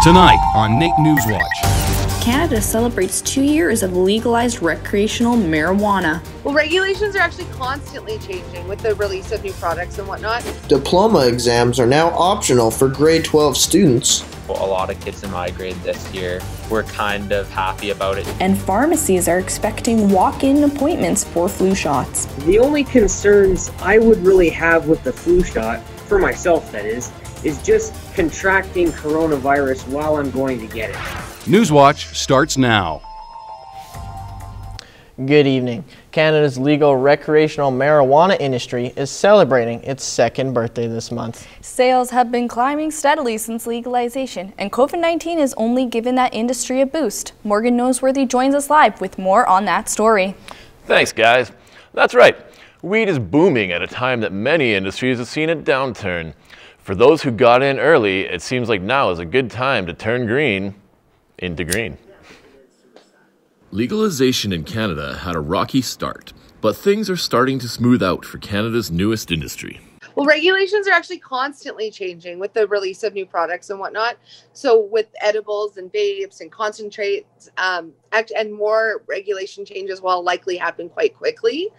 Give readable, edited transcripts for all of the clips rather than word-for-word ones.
Tonight on NAIT NewsWatch. Canada celebrates 2 years of legalized recreational marijuana. Well, regulations are actually constantly changing with the release of new products and whatnot. Diploma exams are now optional for grade 12 students. A lot of kids in my grade this year were kind of happy about it. And pharmacies are expecting walk-in appointments for flu shots. The only concerns I would really have with the flu shot, for myself that is just contracting coronavirus while I'm going to get it. NewsWatch starts now. Good evening. Canada's legal recreational marijuana industry is celebrating its second birthday this month. Sales have been climbing steadily since legalization, and COVID-19 has only given that industry a boost. Morgan Noseworthy joins us live with more on that story. Thanks, guys. That's right. Weed is booming at a time that many industries have seen a downturn. For those who got in early, it seems like now is a good time to turn green into green. Legalization in Canada had a rocky start, but things are starting to smooth out for Canada's newest industry. Well, regulations are actually constantly changing with the release of new products and whatnot. So with edibles and vapes and concentrates, and more regulation changes will likely happen quite quickly.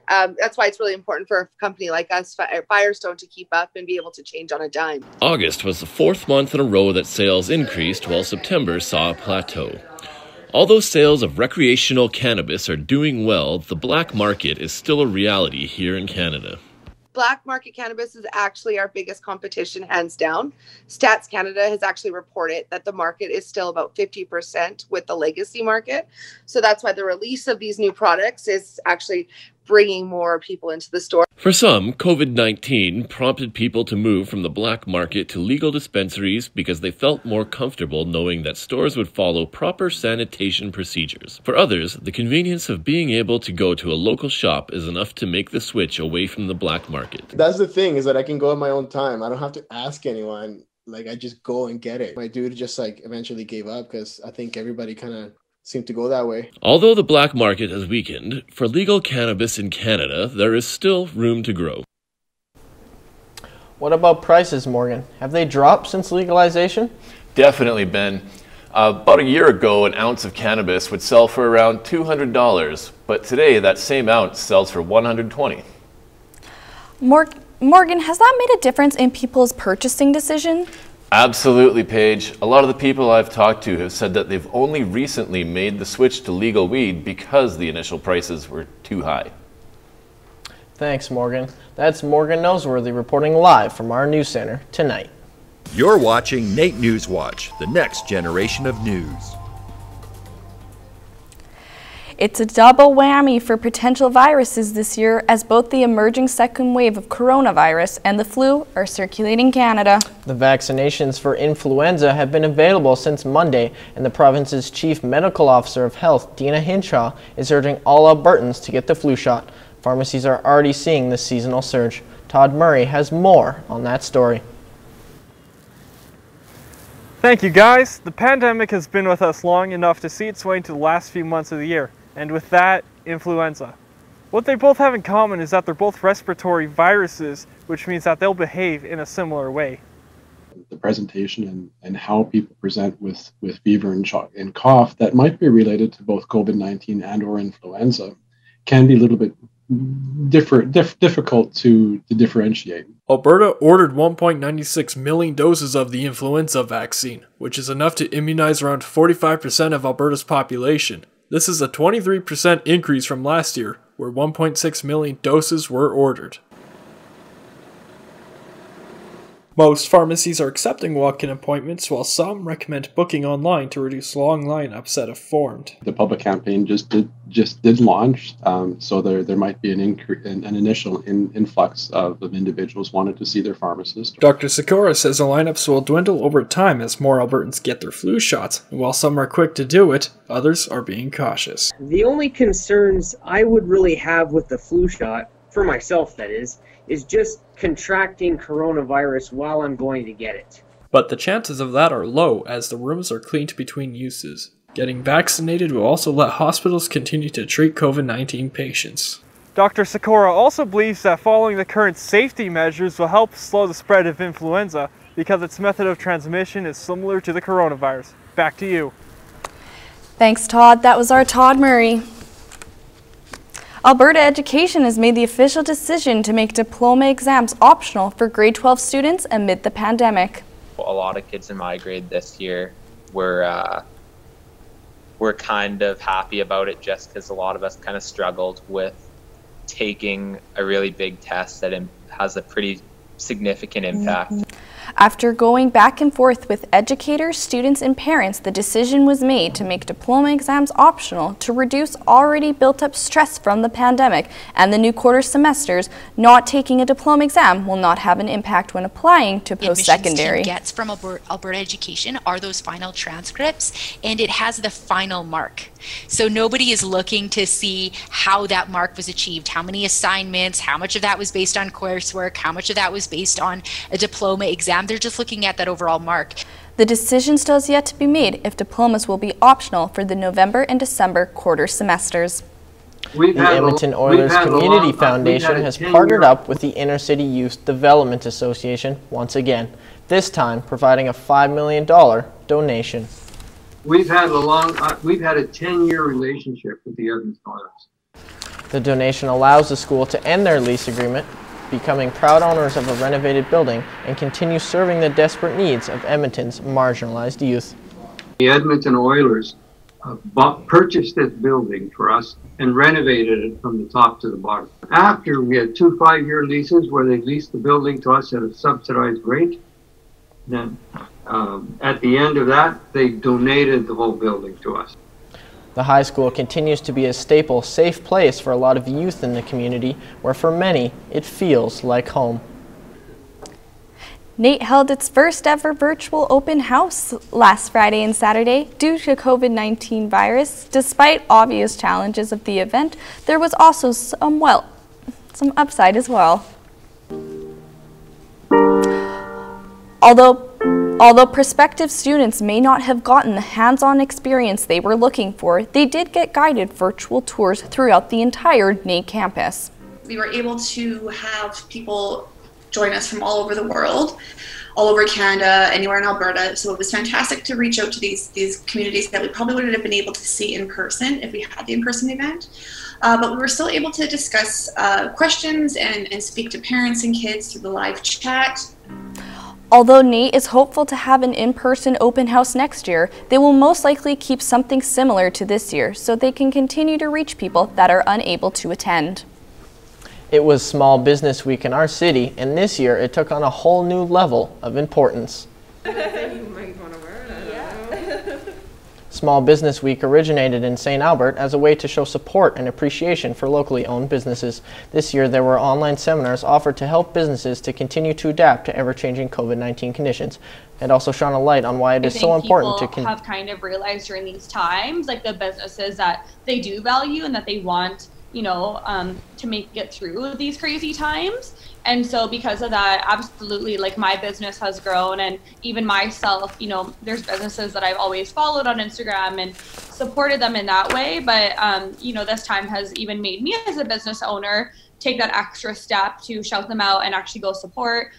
That's why it's really important for a company like us, Firestone, to keep up and be able to change on a dime. August was the fourth month in a row that sales increased, while September saw a plateau. Although sales of recreational cannabis are doing well, the black market is still a reality here in Canada. Black market cannabis is actually our biggest competition, hands down. Stats Canada has actually reported that the market is still about 50% with the legacy market. So that's why the release of these new products is actually bringing more people into the store. For some, COVID-19 prompted people to move from the black market to legal dispensaries because they felt more comfortable knowing that stores would follow proper sanitation procedures. For others, the convenience of being able to go to a local shop is enough to make the switch away from the black market. That's the thing, is that I can go at my own time. I don't have to ask anyone. I just go and get it. My dude just eventually gave up because I think everybody kind of seem to go that way. Although the black market has weakened, for legal cannabis in Canada, there is still room to grow. What about prices, Morgan? Have they dropped since legalization? Definitely, Ben. About a year ago, an ounce of cannabis would sell for around $200, but today that same ounce sells for $120. Morgan, has that made a difference in people's purchasing decision? Absolutely, Paige. A lot of the people I've talked to have said that they've only recently made the switch to legal weed because the initial prices were too high. Thanks, Morgan. That's Morgan Noseworthy reporting live from our news center tonight. You're watching NAIT NewsWatch, the next generation of news. It's a double whammy for potential viruses this year, as both the emerging second wave of coronavirus and the flu are circulating Canada. The vaccinations for influenza have been available since Monday, and the province's Chief Medical Officer of Health, Dina Hinshaw, is urging all Albertans to get the flu shot. Pharmacies are already seeing the seasonal surge. Todd Murray has more on that story. Thank you, guys. The pandemic has been with us long enough to see its way into the last few months of the year. And with that, influenza. What they both have in common is that they're both respiratory viruses, which means that they'll behave in a similar way. The presentation and how people present with fever and cough that might be related to both COVID-19 and or influenza can be a little bit difficult to differentiate. Alberta ordered 1.96 million doses of the influenza vaccine, which is enough to immunize around 45% of Alberta's population. This is a 23% increase from last year, where 1.6 million doses were ordered. Most pharmacies are accepting walk-in appointments, while some recommend booking online to reduce long lineups that have formed. The public campaign just did launch, so there might be an initial influx of individuals wanting to see their pharmacist. Dr. Sikora says the lineups will dwindle over time as more Albertans get their flu shots, and while some are quick to do it, others are being cautious. The only concerns I would really have with the flu shot, for myself that is just contracting coronavirus while I'm going to get it. But the chances of that are low, as the rooms are cleaned between uses. Getting vaccinated will also let hospitals continue to treat COVID-19 patients. Dr. Sikora also believes that following the current safety measures will help slow the spread of influenza because its method of transmission is similar to the coronavirus. Back to you. Thanks, Todd. That was our Todd Murray. Alberta Education has made the official decision to make diploma exams optional for grade 12 students amid the pandemic. A lot of kids in my grade this year were kind of happy about it just because a lot of us kind of struggled with taking a really big test that has a pretty significant impact. After going back and forth with educators, students, and parents, the decision was made to make diploma exams optional to reduce already built-up stress from the pandemic, and the new quarter semesters. Not taking a diploma exam will not have an impact when applying to post-secondary. Admissions team gets from Alberta Education are those final transcripts, and it has the final mark. So nobody is looking to see how that mark was achieved, how many assignments, how much of that was based on coursework, how much of that was based on a diploma exam. They're just looking at that overall mark. The decision still has yet to be made if diplomas will be optional for the November and December quarter semesters. The Edmonton Oilers Community Foundation has partnered up with the Inner City Youth Development Association once again, this time providing a $5 million donation. We've had a 10-year relationship with the Edmonton Oilers. The donation allows the school to end their lease agreement, becoming proud owners of a renovated building, and continue serving the desperate needs of Edmonton's marginalized youth. The Edmonton Oilers purchased this building for us and renovated it from the top to the bottom. After we had 2 5-year leases where they leased the building to us at a subsidized rate, then at the end of that, they donated the whole building to us. The high school continues to be a staple, safe place for a lot of youth in the community, where for many, it feels like home. NAIT held its first ever virtual open house last Friday and Saturday due to COVID-19 virus. Despite obvious challenges of the event, there was also some upside as well. Although prospective students may not have gotten the hands-on experience they were looking for, they did get guided virtual tours throughout the entire NAIT campus. We were able to have people join us from all over the world, all over Canada, anywhere in Alberta. So it was fantastic to reach out to these communities that we probably wouldn't have been able to see in person if we had the in-person event. But we were still able to discuss questions and speak to parents and kids through the live chat. Although NAIT is hopeful to have an in-person open house next year, they will most likely keep something similar to this year so they can continue to reach people that are unable to attend. It was Small Business Week in our city, and this year it took on a whole new level of importance. Small Business Week originated in St. Albert as a way to show support and appreciation for locally owned businesses. This year there were online seminars offered to help businesses to continue to adapt to ever-changing COVID-19 conditions. It also shone a light on why it is so important to people have kind of realized during these times, like the businesses that they do value and that they want, you know, to make it through these crazy times. And so because of that, absolutely, like my business has grown, and even myself, you know, there's businesses that I've always followed on Instagram and supported them in that way. But, you know, this time has even made me as a business owner take that extra step to shout them out and actually go support.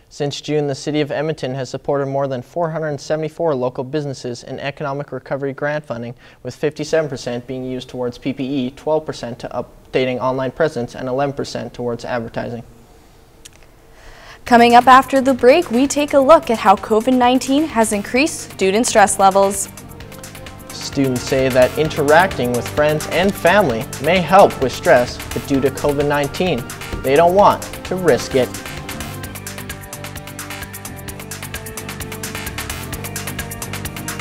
Since June, the City of Edmonton has supported more than 474 local businesses in economic recovery grant funding, with 57% being used towards PPE, 12% to updating online presence, and 11% towards advertising. Coming up after the break, we take a look at how COVID-19 has increased student stress levels. Students say that interacting with friends and family may help with stress, but due to COVID-19, they don't want to risk it.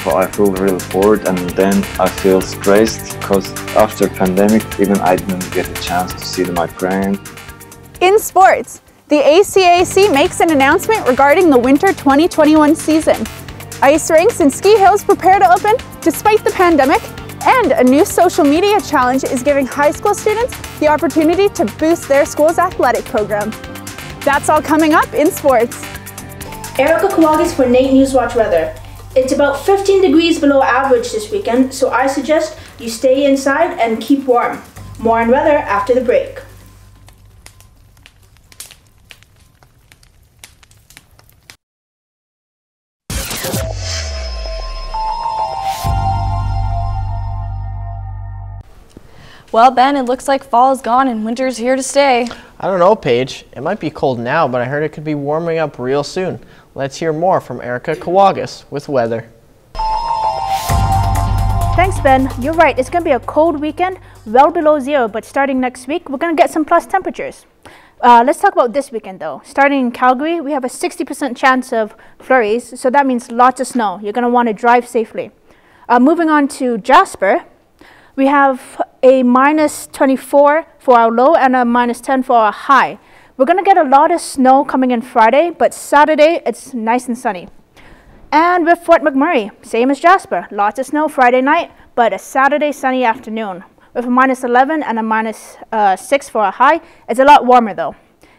I feel really bored, and then I feel stressed because after pandemic, even I didn't get a chance to see my friend. In sports, the ACAC makes an announcement regarding the winter 2021 season. Ice rinks and ski hills prepare to open despite the pandemic, and a new social media challenge is giving high school students the opportunity to boost their school's athletic program. That's all coming up in sports. Erica Kawagis for NAIT NewsWatch weather. It's about 15 degrees below average this weekend, so I suggest you stay inside and keep warm. More on weather after the break. Well, Ben, it looks like fall is gone and winter's here to stay. I don't know, Paige. It might be cold now, but I heard it could be warming up real soon. Let's hear more from Erica Kawagas with weather. Thanks, Ben. You're right. It's going to be a cold weekend, well below zero, but starting next week, we're going to get some plus temperatures. Let's talk about this weekend, though. Starting in Calgary, we have a 60% chance of flurries, so that means lots of snow. You're going to want to drive safely. Moving on to Jasper, we have a -24 for our low and a -10 for our high. We're going to get a lot of snow coming in Friday, but Saturday, it's nice and sunny. And with Fort McMurray, same as Jasper, lots of snow Friday night, but a Saturday sunny afternoon. With a -11 and a -6 for a high, it's a lot warmer though.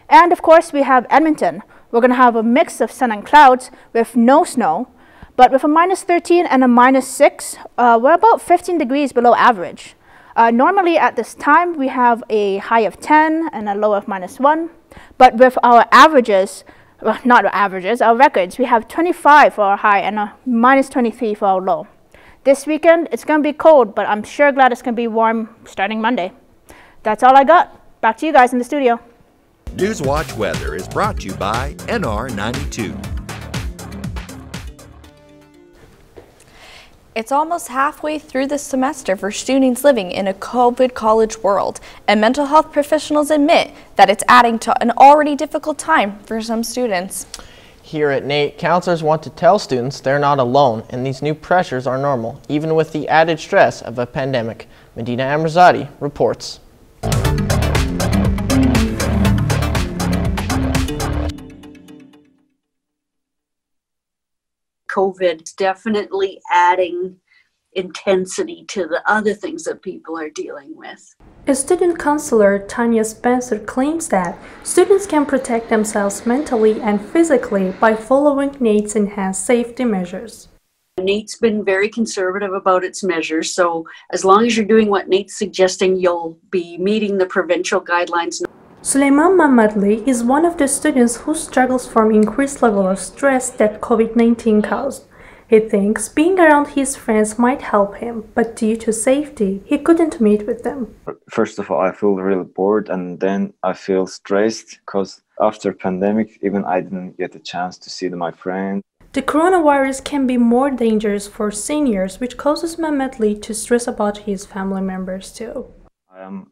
And of course we have Edmonton. We're going to have a mix of sun and clouds with no snow, but with a -13 and a -6, we're about 15 degrees below average. Normally at this time we have a high of 10 and a low of -1, but with our averages, well, not our averages, our records, we have 25 for our high and a -23 for our low. This weekend, it's going to be cold, but I'm sure glad it's going to be warm starting Monday. That's all I got. Back to you guys in the studio. NewsWatch Weather is brought to you by NR92. It's almost halfway through the semester for students living in a COVID college world, and mental health professionals admit that it's adding to an already difficult time for some students. Here at NAIT, counselors want to tell students they're not alone and these new pressures are normal, even with the added stress of a pandemic. Medina Amrazadi reports. COVID's definitely adding intensity to the other things that people are dealing with. A student counselor, Tanya Spencer, claims that students can protect themselves mentally and physically by following NAIT's enhanced safety measures. NAIT's been very conservative about its measures, so as long as you're doing what NAIT's suggesting, you'll be meeting the provincial guidelines. Suleiman Mamadli is one of the students who struggles from increased level of stress that COVID-19 caused. He thinks being around his friends might help him, but due to safety, he couldn't meet with them. First of all, I feel really bored, and then I feel stressed because after pandemic, even I didn't get a chance to see my friends. The coronavirus can be more dangerous for seniors, which causes Mamadli to stress about his family members too. I am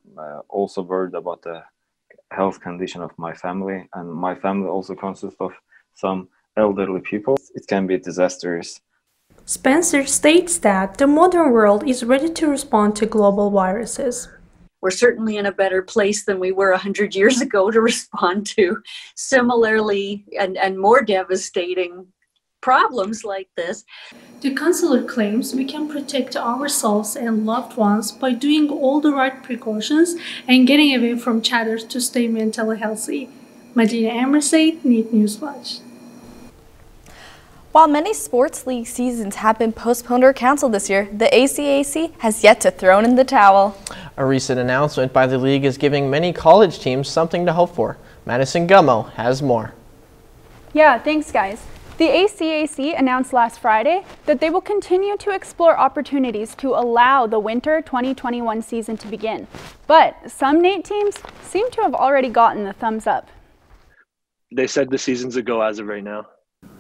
also worried about the health condition of my family, and my family also consists of some elderly people. It can be disastrous. Spencer states that the modern world is ready to respond to global viruses. We're certainly in a better place than we were 100 years ago to respond to similarly and more devastating problems like this. The counselor claims we can protect ourselves and loved ones by doing all the right precautions and getting away from chatter to stay mentally healthy. Medina Amrazadi, NAIT NewsWatch. While many sports league seasons have been postponed or canceled this year, the ACAC has yet to throw in the towel. A recent announcement by the league is giving many college teams something to hope for. Madison Gummo has more. Yeah, thanks guys. The ACAC announced last Friday that they will continue to explore opportunities to allow the winter 2021 season to begin. But some NAIT teams seem to have already gotten the thumbs up. They said the season's a go as of right now.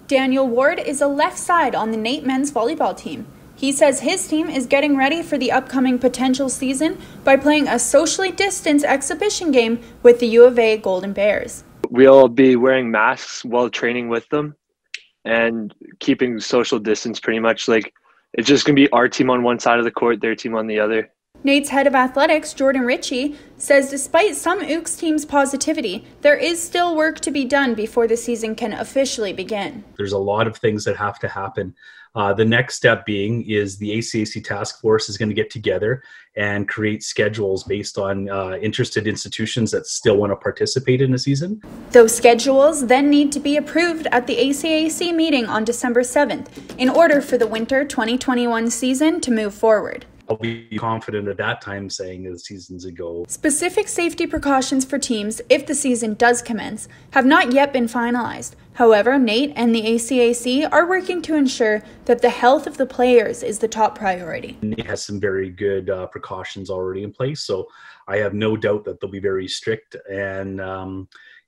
Daniel Ward is a left side on the NAIT men's volleyball team. He says his team is getting ready for the upcoming potential season by playing a socially distanced exhibition game with the U of A Golden Bears. We'll be wearing masks while training with them and keeping social distance pretty much. Like, it's just going to be our team on one side of the court, their team on the other. NAIT's head of athletics, Jordan Ritchie, says despite some UK's team's positivity, there is still work to be done before the season can officially begin. There's a lot of things that have to happen. The next step being is the ACAC task force is going to get together and create schedules based on interested institutions that still want to participate in the season. Those schedules then need to be approved at the ACAC meeting on December 7th in order for the winter 2021 season to move forward. I'll be confident at that time saying the season's a go. Specific safety precautions for teams, if the season does commence, have not yet been finalized. However, NAIT and the ACAC are working to ensure that the health of the players is the top priority. NAIT has some very good precautions already in place, so I have no doubt that they'll be very strict and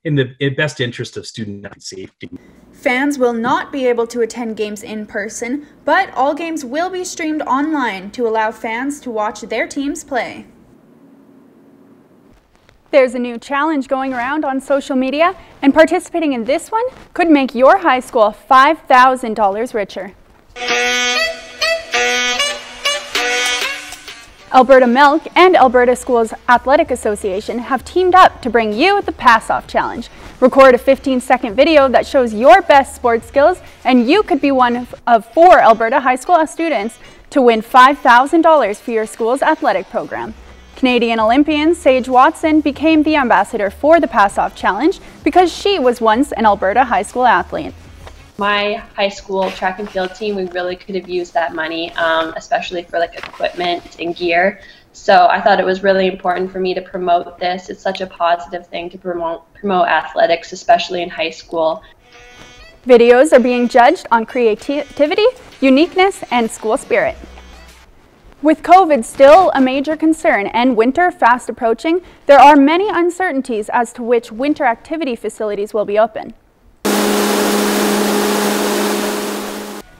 in the best interest of student safety. Fans will not be able to attend games in person, but all games will be streamed online to allow fans to watch their teams play. There's a new challenge going around on social media, and participating in this one could make your high school $5,000 richer. Alberta Milk and Alberta Schools Athletic Association have teamed up to bring you the Pass-Off Challenge. Record a 15-second video that shows your best sports skills, and you could be one of 4 Alberta high school students to win $5,000 for your school's athletic program. Canadian Olympian Sage Watson became the ambassador for the Pass-Off Challenge because she was once an Alberta high school athlete. My high school track and field team, we really could have used that money, especially for like equipment and gear. So I thought it was really important for me to promote this. It's such a positive thing to promote athletics, especially in high school. Videos are being judged on creativity, uniqueness, and school spirit. With COVID still a major concern and winter fast approaching, there are many uncertainties as to which winter activity facilities will be open.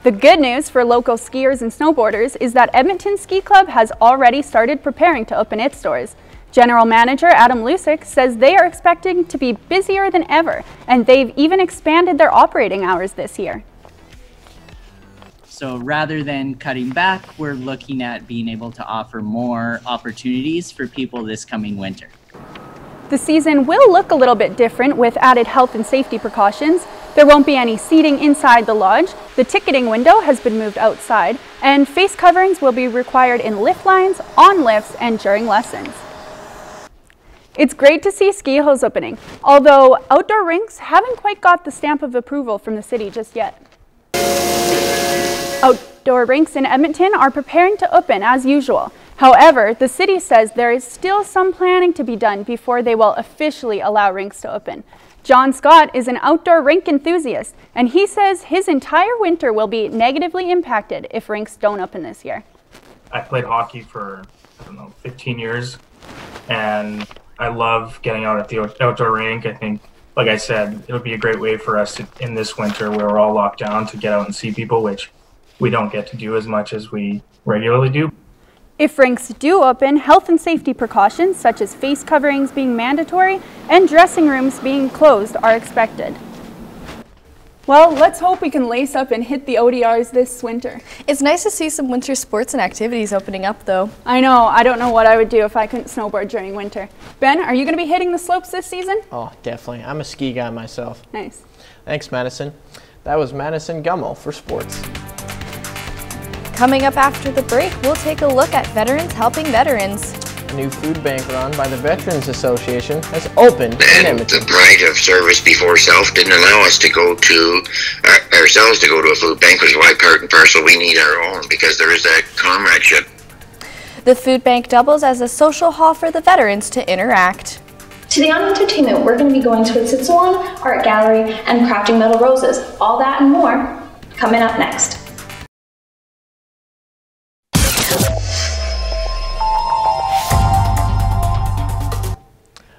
The good news for local skiers and snowboarders is that Edmonton Ski Club has already started preparing to open its doors. General Manager Adam Lusick says they are expecting to be busier than ever, and they've even expanded their operating hours this year. So rather than cutting back, we're looking at being able to offer more opportunities for people this coming winter. The season will look a little bit different with added health and safety precautions. There won't be any seating inside the lodge, the ticketing window has been moved outside, and face coverings will be required in lift lines, on lifts, and during lessons. It's great to see ski hills opening, although outdoor rinks haven't quite got the stamp of approval from the city just yet. Outdoor rinks in Edmonton are preparing to open as usual. However, the city says there is still some planning to be done before they will officially allow rinks to open. John Scott is an outdoor rink enthusiast, and he says his entire winter will be negatively impacted if rinks don't open this year. I played hockey for, 15 years, and I love getting out at the outdoor rink. I think, like I said, it would be a great way for us to, in this winter where we're all locked down, to get out and see people, which we don't get to do as much as we regularly do. If rinks do open, health and safety precautions such as face coverings being mandatory and dressing rooms being closed are expected. Well, let's hope we can lace up and hit the ODRs this winter. It's nice to see some winter sports and activities opening up, though. I know. I don't know what I would do if I couldn't snowboard during winter. Ben, are you going to be hitting the slopes this season? Oh, definitely. I'm a ski guy myself. Nice. Thanks, Madison. That was Madison Gummel for sports. Coming up after the break, we'll take a look at veterans helping veterans. A new food bank run by the Veterans Association has opened in Edmonton. The pride of service before self didn't allow us to go to ourselves to go to a food bank, which is why part and parcel we need our own, because there is that comradeship. The food bank doubles as a social hall for the veterans to interact. To the entertainment, we're going to be going to a sit-salon, art gallery, and crafting metal roses. All that and more coming up next.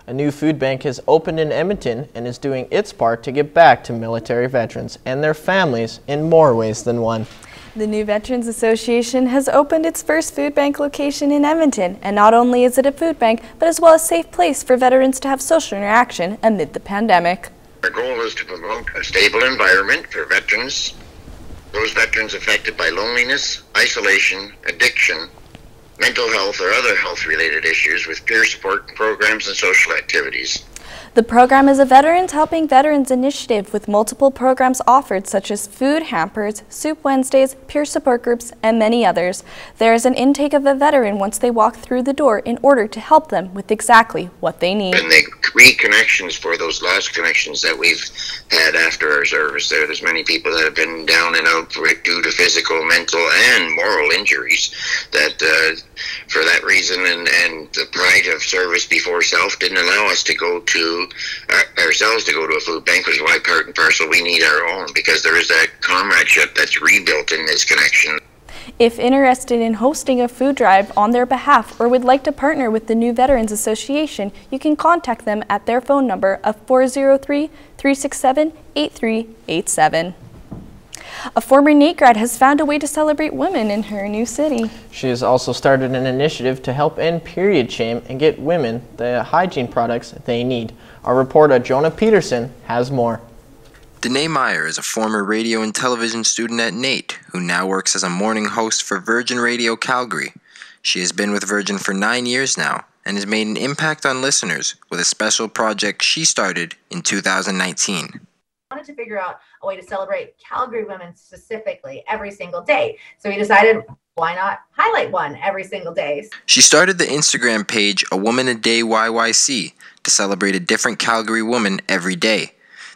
A new food bank has opened in Edmonton and is doing its part to give back to military veterans and their families in more ways than one. The new Veterans Association has opened its first food bank location in Edmonton, and not only is it a food bank, but as well a safe place for veterans to have social interaction amid the pandemic. Our goal is to promote a stable environment for veterans, those veterans affected by loneliness, isolation, addiction, mental health, or other health-related issues with peer support programs and social activities. The program is a Veterans Helping Veterans initiative with multiple programs offered such as food hampers, soup Wednesdays, peer support groups, and many others. There is an intake of a veteran once they walk through the door in order to help them with exactly what they need. And they reconnections for those lost connections that we've had after our service there. There's many people that have been down and out due to physical, mental, and moral injuries that for that reason and the pride of service before self didn't allow us to go to ourselves to go to a food bank, which is why part and parcel we need our own, because there is that comradeship that's rebuilt in this connection. If interested in hosting a food drive on their behalf or would like to partner with the New Veterans Association, you can contact them at their phone number of 403-367-8387. A former NAIT grad has found a way to celebrate women in her new city. She has also started an initiative to help end period shame and get women the hygiene products they need. Our reporter Jonah Peterson has more. Danae Meyer is a former radio and television student at NAIT who now works as a morning host for Virgin Radio Calgary. She has been with Virgin for 9 years now and has made an impact on listeners with a special project she started in 2019. I wanted to figure out a way to celebrate Calgary women specifically every single day. So we decided, why not highlight one every single day? She started the Instagram page A Woman a Day YYC to celebrate a different Calgary woman every day.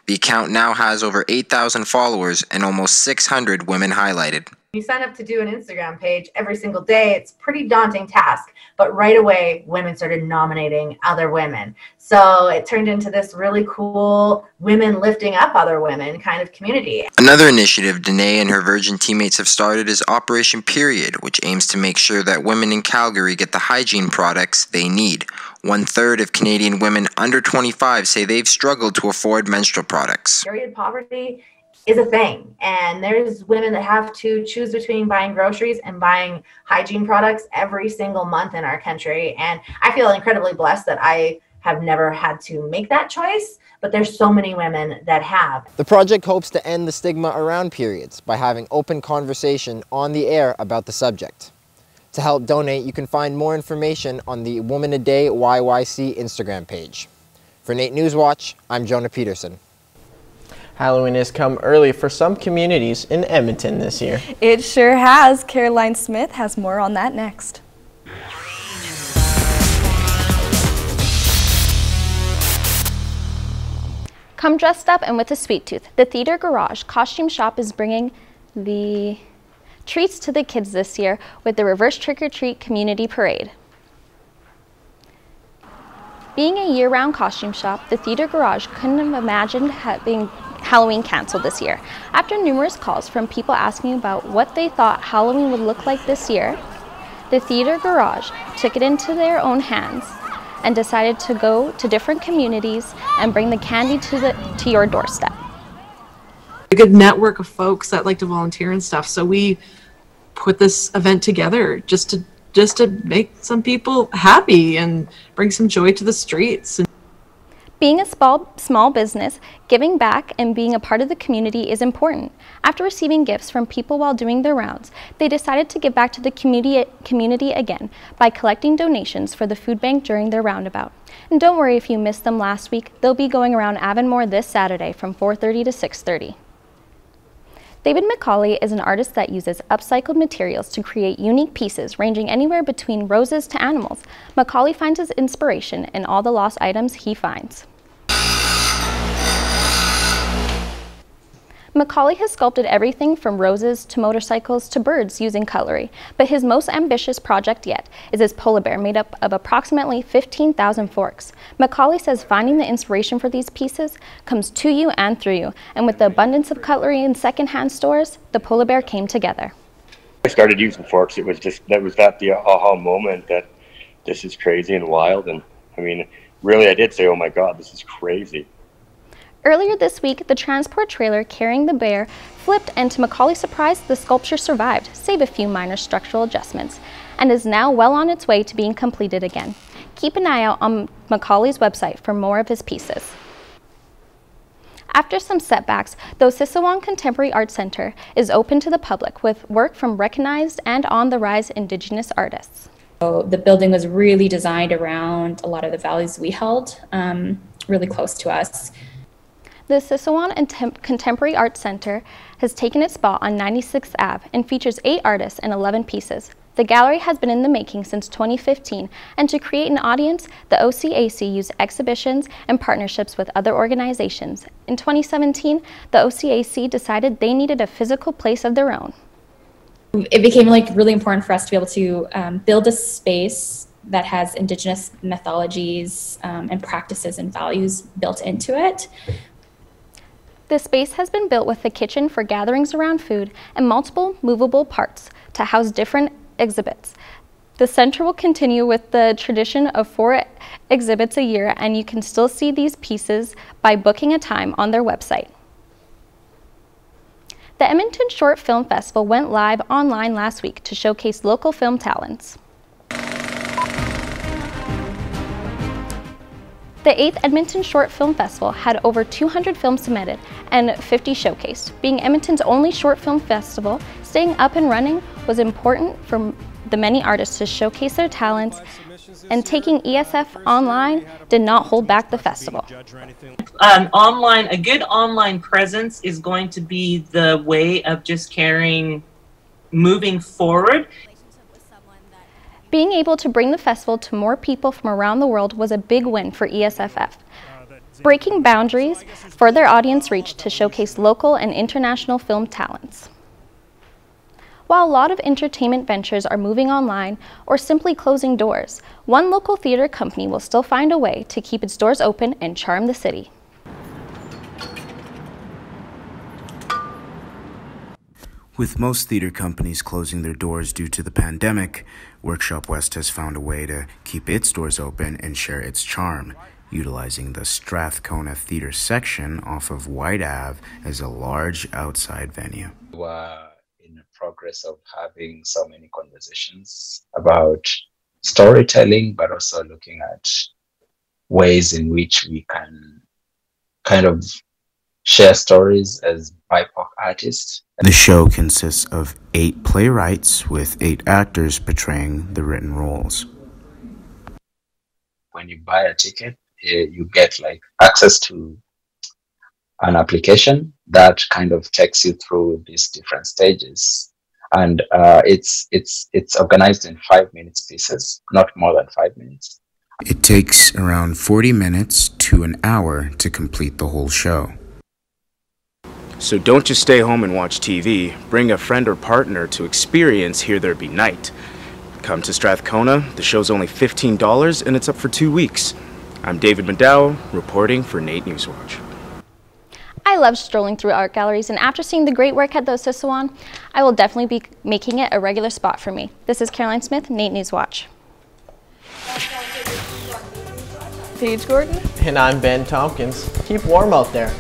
The account now has over 8,000 followers and almost 600 women highlighted. You sign up to do an Instagram page every single day. It's a pretty daunting task, but right away, women started nominating other women. So it turned into this really cool women lifting up other women kind of community. Another initiative Danae and her Virgin teammates have started is Operation Period, which aims to make sure that women in Calgary get the hygiene products they need. 1/3 of Canadian women under 25 say they've struggled to afford menstrual products. Period poverty is a thing, and there's women that have to choose between buying groceries and buying hygiene products every single month in our country, and I feel incredibly blessed that I have never had to make that choice, but there's so many women that have. The project hopes to end the stigma around periods by having open conversation on the air about the subject. To help donate, you can find more information on the Woman a Day YYC Instagram page. For NAIT NewsWatch, I'm Jonah Peterson. Halloween has come early for some communities in Edmonton this year. It sure has. Caroline Smith has more on that next. Come dressed up and with a sweet tooth. The Theater Garage costume shop is bringing the treats to the kids this year with the Reverse Trick or Treat Community Parade. Being a year-round costume shop, the Theater Garage couldn't have imagined having Halloween canceled this year. After numerous calls from people asking about what they thought Halloween would look like this year, the Theater Garage took it into their own hands and decided to go to different communities and bring the candy to your doorstep. A good network of folks that like to volunteer and stuff, so we put this event together just to make some people happy and bring some joy to the streets. Being a small business, giving back and being a part of the community is important. After receiving gifts from people while doing their rounds, they decided to give back to the community again by collecting donations for the food bank during their roundabout. And don't worry if you missed them last week, they'll be going around Avonmore this Saturday from 4:30 to 6:30. David McCauley is an artist that uses upcycled materials to create unique pieces ranging anywhere between roses to animals. McCauley finds his inspiration in all the lost items he finds. McCauley has sculpted everything from roses to motorcycles to birds using cutlery, but his most ambitious project yet is his polar bear made up of approximately 15,000 forks. McCauley says finding the inspiration for these pieces comes to you and through you, and with the abundance of cutlery in secondhand stores, the polar bear came together. I started using forks. It was just the aha moment that this is crazy and wild, and I mean, really I did say, oh my God, this is crazy. Earlier this week, the transport trailer carrying the bear flipped, and to McCauley's surprise, the sculpture survived, save a few minor structural adjustments, and is now well on its way to being completed again. Keep an eye out on McCauley's website for more of his pieces. After some setbacks, the Osissowong Contemporary Art Center is open to the public with work from recognized and on-the-rise Indigenous artists. So the building was really designed around a lot of the values we held, really close to us. The Osissowong Contemporary Art Center has taken its spot on 96th Ave and features 8 artists and 11 pieces. The gallery has been in the making since 2015, and to create an audience, the OCAC used exhibitions and partnerships with other organizations. In 2017, the OCAC decided they needed a physical place of their own. It became really important for us to be able to build a space that has Indigenous methodologies and practices and values built into it. The space has been built with a kitchen for gatherings around food and multiple movable parts to house different exhibits. The center will continue with the tradition of 4 exhibits a year, and you can still see these pieces by booking a time on their website. The Edmonton Short Film Festival went live online last week to showcase local film talents. The 8th Edmonton Short Film Festival had over 200 films submitted and 50 showcased. Being Edmonton's only short film festival, staying up and running was important for the many artists to showcase their talents, and taking ESF online did not hold back the festival. A good online presence is going to be the way of just moving forward. Being able to bring the festival to more people from around the world was a big win for ESFF. Breaking boundaries for their audience reach to showcase local and international film talents. While a lot of entertainment ventures are moving online or simply closing doors, one local theater company will still find a way to keep its doors open and charm the city. With most theater companies closing their doors due to the pandemic, Workshop West has found a way to keep its doors open and share its charm, utilizing the Strathcona Theater section off of White Ave as a large outside venue. We're in the progress of having so many conversations about storytelling, but also looking at ways in which we can kind of share stories as BIPOC artists. The show consists of 8 playwrights with 8 actors portraying the written roles. When you buy a ticket, you get access to an application that kind of takes you through these different stages. And it's organized in 5-minute pieces, not more than 5 minutes. It takes around 40 minutes to an hour to complete the whole show. So don't just stay home and watch TV. Bring a friend or partner to experience Here There Be Night. Come to Strathcona. The show's only $15 and it's up for 2 weeks. I'm David McDowell, reporting for NAIT NewsWatch. I love strolling through art galleries, and after seeing the great work at the Osissouan, I will definitely be making it a regular spot for me. This is Caroline Smith, NAIT NewsWatch. Paige Gordon. And I'm Ben Tompkins. Keep warm out there.